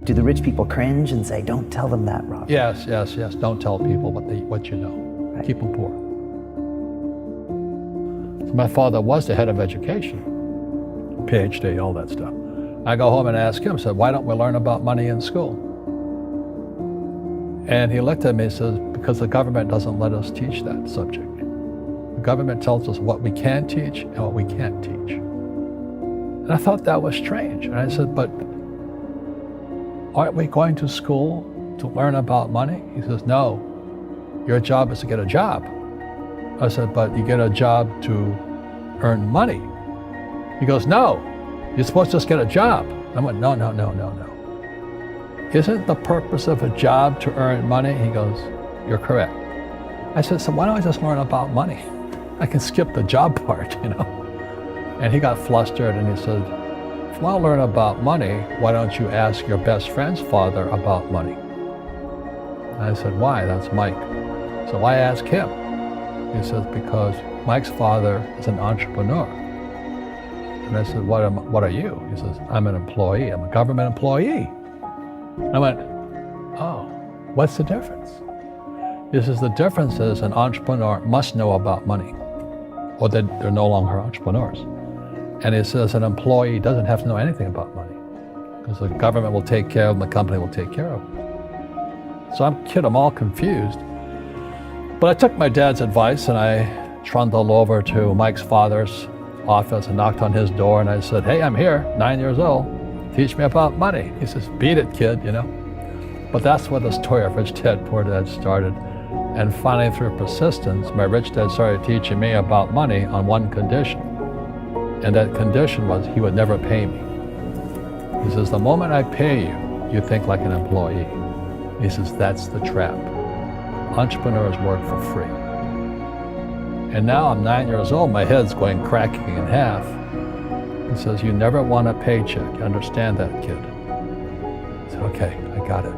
Do the rich people cringe and say, don't tell them that, Rob? Yes. Don't tell people what you know. Right. Keep them poor. So my father was the head of education, PhD, all that stuff. I go home and ask him, said, why don't we learn about money in school? And he looked at me and says, because the government doesn't let us teach that subject. The government tells us what we can teach and what we can't teach. And I thought that was strange. And I said, but aren't we going to school to learn about money? He says, no, your job is to get a job. I said, but you get a job to earn money. He goes, no, you're supposed to just get a job. I went, no. Isn't the purpose of a job to earn money? He goes, you're correct. I said, so why don't I just learn about money? I can skip the job part, you know? And he got flustered and he said, if you want to learn about money, why don't you ask your best friend's father about money? And I said, why? That's Mike. So why ask him? He says, because Mike's father is an entrepreneur. And I said, what are you? He says, I'm an employee. I'm a government employee. I went, oh, what's the difference? He says, the difference is an entrepreneur must know about money, or they're no longer entrepreneurs. And he says an employee doesn't have to know anything about money, because the government will take care of them, the company will take care of them. So I'm all confused. But I took my dad's advice and I trundled over to Mike's father's office and knocked on his door and I said, hey, I'm here, 9 years old. Teach me about money. He says, beat it, kid, you know. But that's where the story of Rich Dad, Poor Dad started. And finally, through persistence, my rich dad started teaching me about money on one condition. And that condition was he would never pay me. He says, the moment I pay you, you think like an employee. He says, that's the trap. Entrepreneurs work for free. And now I'm 9 years old, my head's going cracking in half. He says, you never want a paycheck. You understand that, kid? I said, okay, I got it.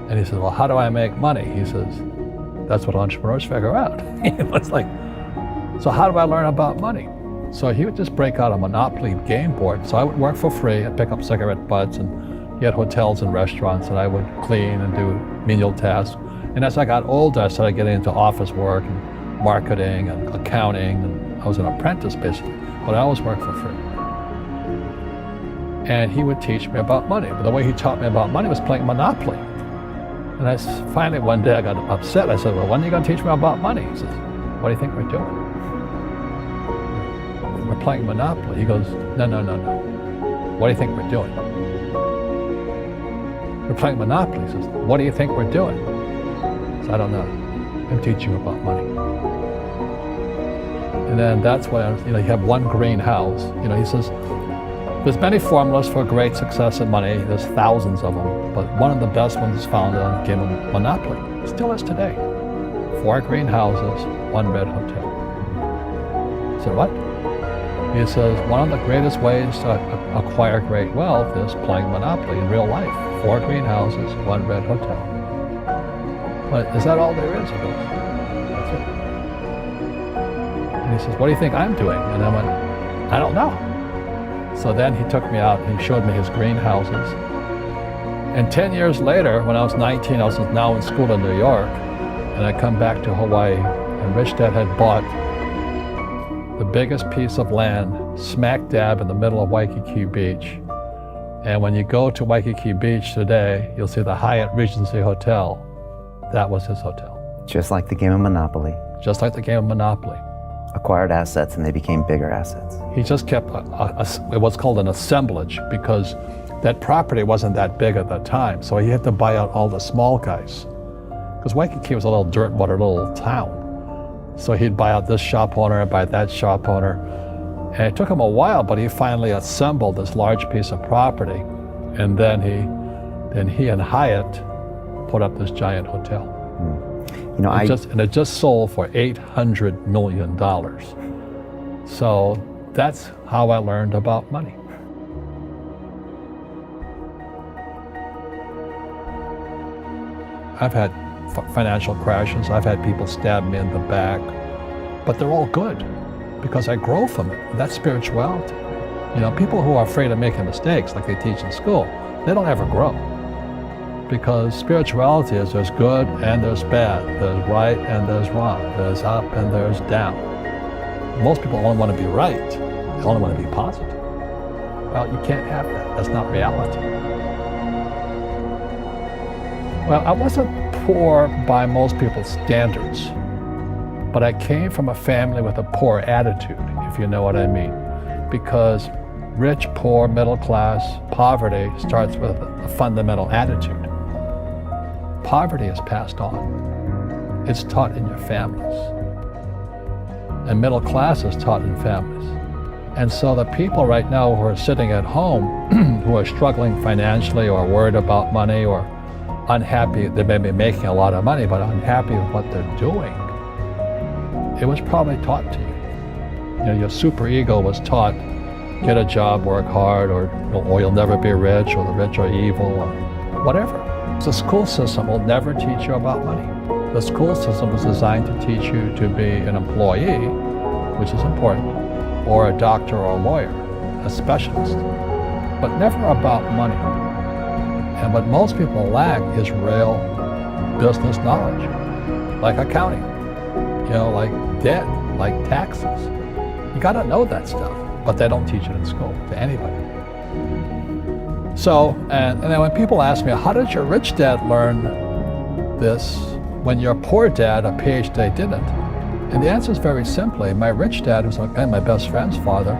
And he says, well, how do I make money? He says, that's what entrepreneurs figure out. It was like, so how do I learn about money? So he would just break out a Monopoly game board. So I would work for free and pick up cigarette butts, and he had hotels and restaurants, and I would clean and do menial tasks. And as I got older, I started getting into office work and marketing and accounting, and I was an apprentice basically, but I always worked for free. And he would teach me about money. But the way he taught me about money was playing Monopoly. And finally one day I got upset. I said, well, when are you going to teach me about money? He says, what do you think we're doing? We're playing Monopoly. He goes, no. What do you think we're doing? We're playing Monopoly. He says, what do you think we're doing? I said, I don't know. I'm teaching you about money. And then that's when, you have one greenhouse. He says, there's many formulas for great success in money. There's thousands of them, but one of the best ones is found on the game of Monopoly. It still is today. 4 greenhouses, 1 red hotel. I said, what? He says, one of the greatest ways to acquire great wealth is playing Monopoly in real life. 4 greenhouses, 1 red hotel. But is that all there is? He goes, that's it. And he says, what do you think I'm doing? And I went, I don't know. So then he took me out and he showed me his greenhouses. And 10 years later, when I was 19, I was now in school in New York, and I come back to Hawaii, and Rich Dad had bought the biggest piece of land smack dab in the middle of Waikiki Beach. And when you go to Waikiki Beach today, you'll see the Hyatt Regency Hotel. That was his hotel. Just like the game of Monopoly. Just like the game of Monopoly. Acquired assets and they became bigger assets. He just kept what's called an assemblage, because that property wasn't that big at the time, so he had to buy out all the small guys. Because Waikiki was a little dirt water little town. So he'd buy out this shop owner and buy that shop owner. And it took him a while, but he finally assembled this large piece of property. And then he and Hyatt put up this giant hotel. And it just sold for $800 million. So that's how I learned about money. I've had financial crashes. I've had people stab me in the back, but they're all good because I grow from it. That's spirituality. People who are afraid of making mistakes, like they teach in school, they don't ever grow. Because spirituality is there's good and there's bad, there's right and there's wrong, there's up and there's down. Most people only want to be right, they only want to be positive. Well, you can't have that, that's not reality. Well, I wasn't poor by most people's standards, but I came from a family with a poor attitude, if you know what I mean. Because rich, poor, middle class, poverty starts with a fundamental attitude. Poverty is passed on. It's taught in your families. And middle class is taught in families. And so the people right now who are sitting at home, who are struggling financially or worried about money or unhappy, they may be making a lot of money, but unhappy with what they're doing, it was probably taught to you. You know, your super ego was taught, get a job, work hard, or you'll never be rich, or the rich are evil, or whatever. The school system will never teach you about money. The school system was designed to teach you to be an employee, which is important, or a doctor or a lawyer, a specialist, but never about money. And what most people lack is real business knowledge, like accounting, you know, like debt, like taxes. You gotta know that stuff, but they don't teach it in school to anybody. So, and then when people ask me, how did your rich dad learn this when your poor dad, a PhD, didn't? And the answer is very simply, my rich dad, who's my best friend's father,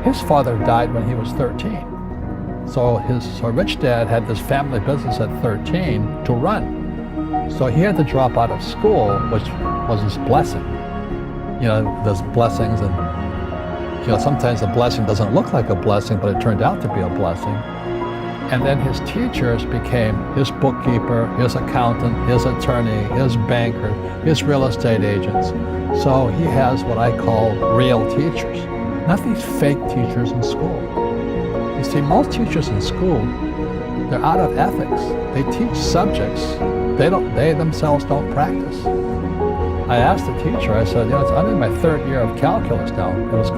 his father died when he was 13. So his rich dad had this family business at 13 to run. So he had to drop out of school, which was his blessing. You know, there's blessings, and you know, sometimes the blessing doesn't look like a blessing, but it turned out to be a blessing. And then his teachers became his bookkeeper, his accountant, his attorney, his banker, his real estate agents. So he has what I call real teachers, not these fake teachers in school. You see, most teachers in school, they're out of ethics. They teach subjects they themselves don't practice. I asked the teacher, I said, you know, it's only my third year of calculus now. It was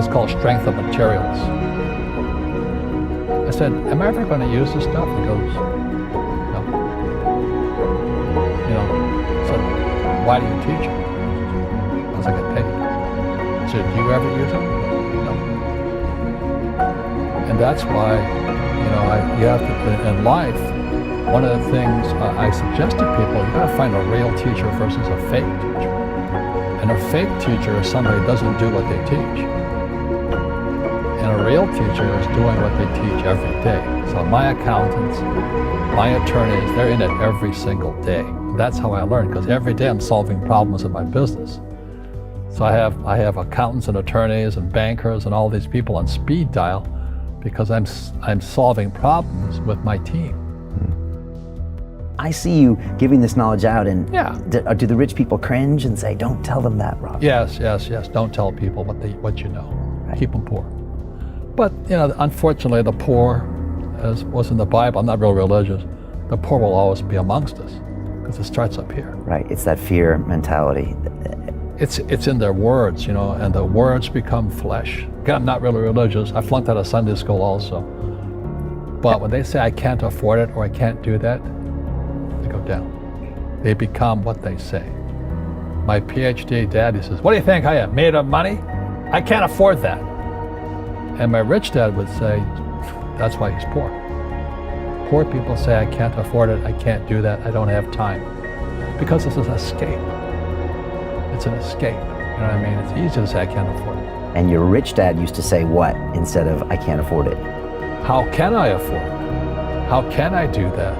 called strength of materials. I said, am I ever going to use this stuff? He goes, no. You know, I said, why do you teach it? Because I get paid. I said, do you ever use it? No. And that's why, you know, you have to, in life, one of the things I suggest to people, you got to find a real teacher versus a fake teacher. And a fake teacher is somebody who doesn't do what they teach. And a real teacher is doing what they teach every day. So my accountants, my attorneys, they're in it every single day. That's how I learn, because every day I'm solving problems in my business. So I have accountants and attorneys and bankers and all these people on speed dial because I'm solving problems with my team. I see you giving this knowledge out, and Yeah. do the rich people cringe and say, don't tell them that, Rob? Yes. Don't tell people what you know. Right. Keep them poor. But you know, unfortunately, the poor, as was in the Bible, I'm not real religious, the poor will always be amongst us because it starts up here. Right, it's that fear mentality. It's in their words, you know, and the words become flesh. Again, I'm not really religious. I flunked out of Sunday school also. But when they say I can't afford it or I can't do that, they go down. They become what they say. My PhD daddy says, what do you think I am, made of money? I can't afford that. And my rich dad would say, that's why he's poor. Poor people say, I can't afford it, I can't do that, I don't have time. Because it's an escape. It's an escape, you know what I mean? It's easy to say, I can't afford it. And your rich dad used to say what instead of, I can't afford it? How can I afford it? How can I do that?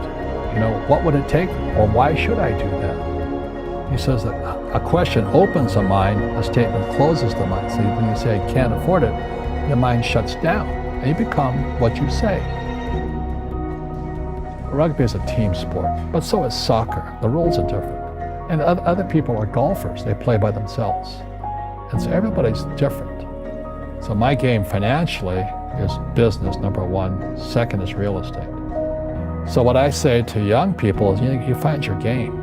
You know, what would it take, or why should I do that? He says that a question opens the mind, a statement closes the mind. So when you say, I can't afford it, your mind shuts down, and you become what you say. Rugby is a team sport, but so is soccer. The rules are different. And other people are golfers. They play by themselves. And so everybody's different. So my game financially is business, number one. Second is real estate. So what I say to young people is, you find your game.